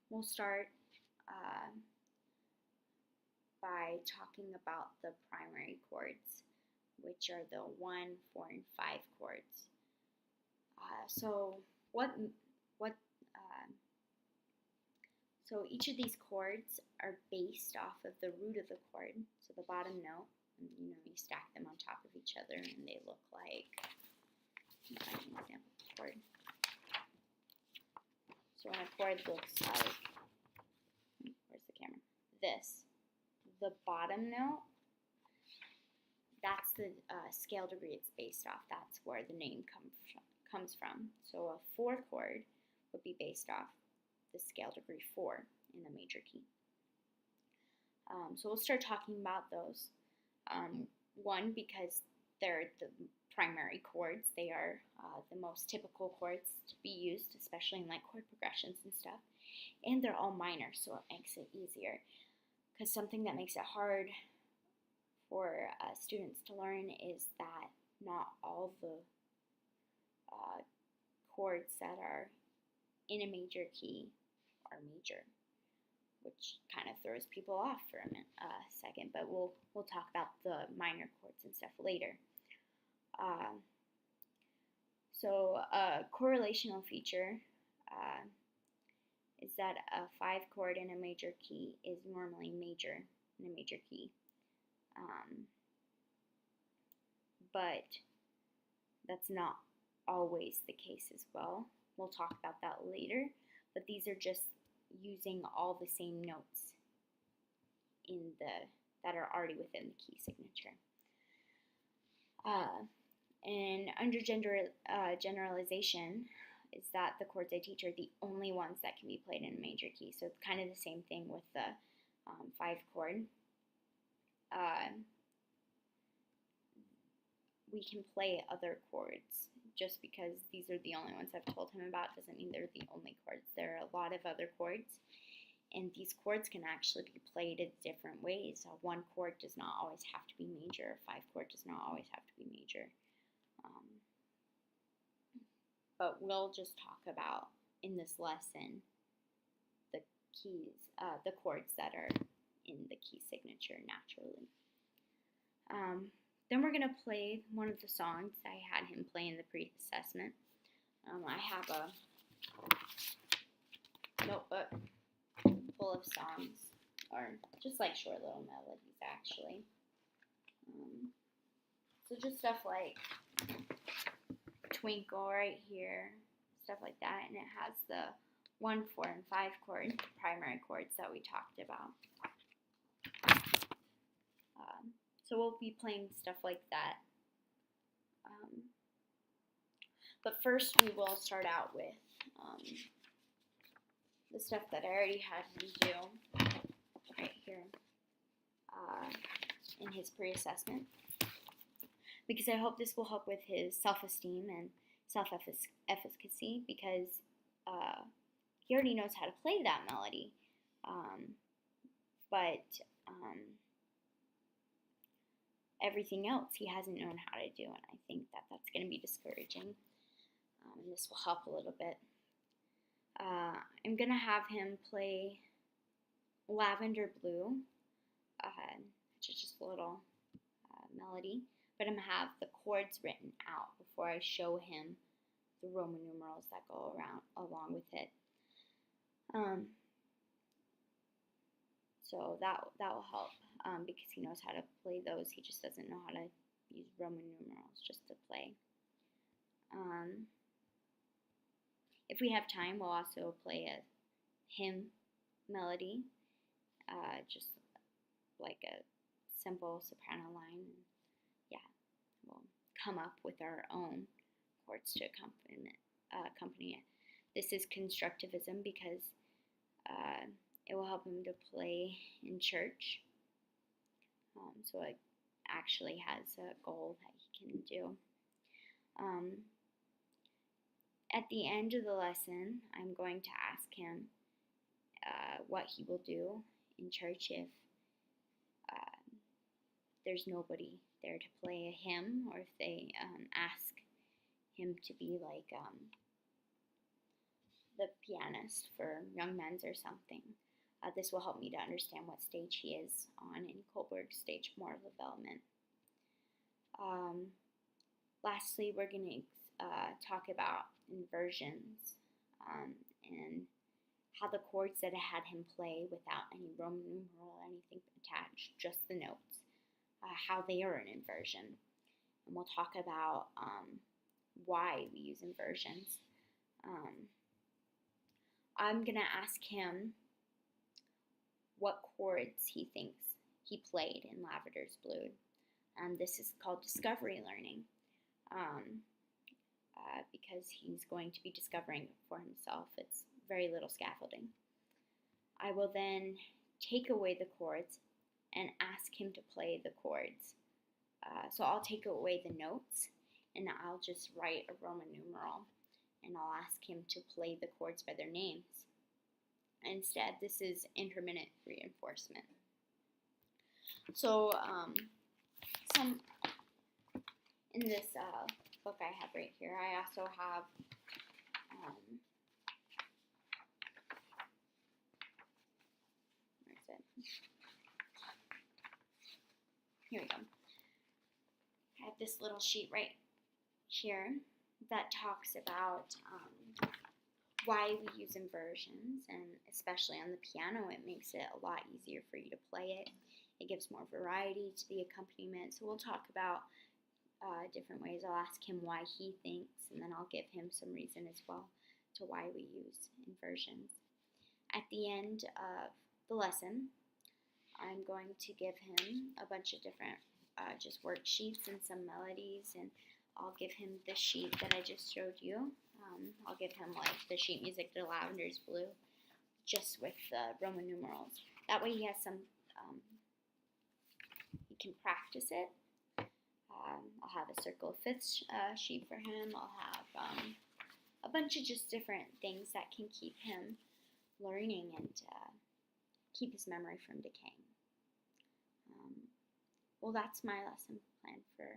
We'll start uh, by talking about the primary chords, which are the 1, 4, and 5 chords. So what what uh, so each of these chords are based off of the root of the chord, so the bottom note, and you stack them on top of each other, and they look like. Find an example chord. So when a chord looks like, where's the camera? This. The bottom note, that's the scale degree it's based off. That's where the name comes from. So a 4 chord would be based off the scale degree 4 in the major key. So we'll start talking about those. One, because they're the primary chords. They are the most typical chords to be used, especially in like chord progressions and stuff. And they're all minor, so it makes it easier. Because something that makes it hard for students to learn is that not all the chords that are in a major key are major, which kind of throws people off for a second. But we'll talk about the minor chords and stuff later. So a correlational feature is that a 5 chord in a major key is normally major in a major key. But that's not always the case as well. We'll talk about that later, but these are just using all the same notes that are already within the key signature. And under generalization is that the chords I teach are the only ones that can be played in a major key. So it's kind of the same thing with the 5 chord. We can play other chords. Just because these are the only ones I've told him about doesn't mean they're the only chords. There are a lot of other chords, and these chords can actually be played in different ways. 1 chord does not always have to be major. A 5 chord does not always have to be major. But we'll just talk about in this lesson the keys, the chords that are in the key signature naturally. Then we're going to play one of the songs I had him play in the pre-assessment. I have a notebook full of songs, or just like short little melodies actually. So just stuff like Twinkle right here, stuff like that, and it has the 1, 4, and 5 chord, primary chords that we talked about. So we'll be playing stuff like that. But first we will start out with the stuff that I already had him do right here in his pre-assessment. Because I hope this will help with his self-esteem and self-efficacy, because he already knows how to play that melody. But everything else he hasn't known how to do, and I think that that's going to be discouraging. And this will help a little bit. I'm going to have him play Lavender Blue, which is just a little melody, but I'm going to have the chords written out before I show him the Roman numerals that go along with it. So that will help because he knows how to play those. He just doesn't know how to use Roman numerals just to play. If we have time, we'll also play a hymn melody, just like a simple soprano line. Yeah, we'll come up with our own chords to accompany it. This is constructivism because it will help him to play in church. So it actually has a goal that he can do. At the end of the lesson, I'm going to ask him what he will do in church if there's nobody there to play a hymn, or if they ask him to be like the pianist for Young Men's or something. This will help me to understand what stage he is on in Kohlberg's stage motor development. Lastly, we're going to talk about inversions and how the chords that I had him play without any Roman numeral or anything attached, just the notes, how they are an inversion. And we'll talk about why we use inversions. I'm going to ask him what chords he thinks he played in Lavater's Blue. This is called discovery learning because he's going to be discovering it for himself. It's very little scaffolding. I will then take away the chords and ask him to play the chords. So I'll take away the notes and I'll just write a Roman numeral and I'll ask him to play the chords by their names. Instead, this is intermittent reinforcement. So in this book I have right here, I also have where is it? Here we go. I have this little sheet right here that talks about why we use inversions, and especially on the piano, it makes it a lot easier for you to play it. It gives more variety to the accompaniment. So we'll talk about different ways. I'll ask him why he thinks, and then I'll give him some reason as well to why we use inversions. At the end of the lesson, I'm going to give him a bunch of different just worksheets and some melodies, and I'll give him the sheet that I just showed you. I'll give him like the sheet music to Lavender's Blue, just with the Roman numerals. That way he has some, he can practice it. I'll have a circle of fifths sheet for him. I'll have a bunch of just different things that can keep him learning and keep his memory from decaying. Well, that's my lesson plan for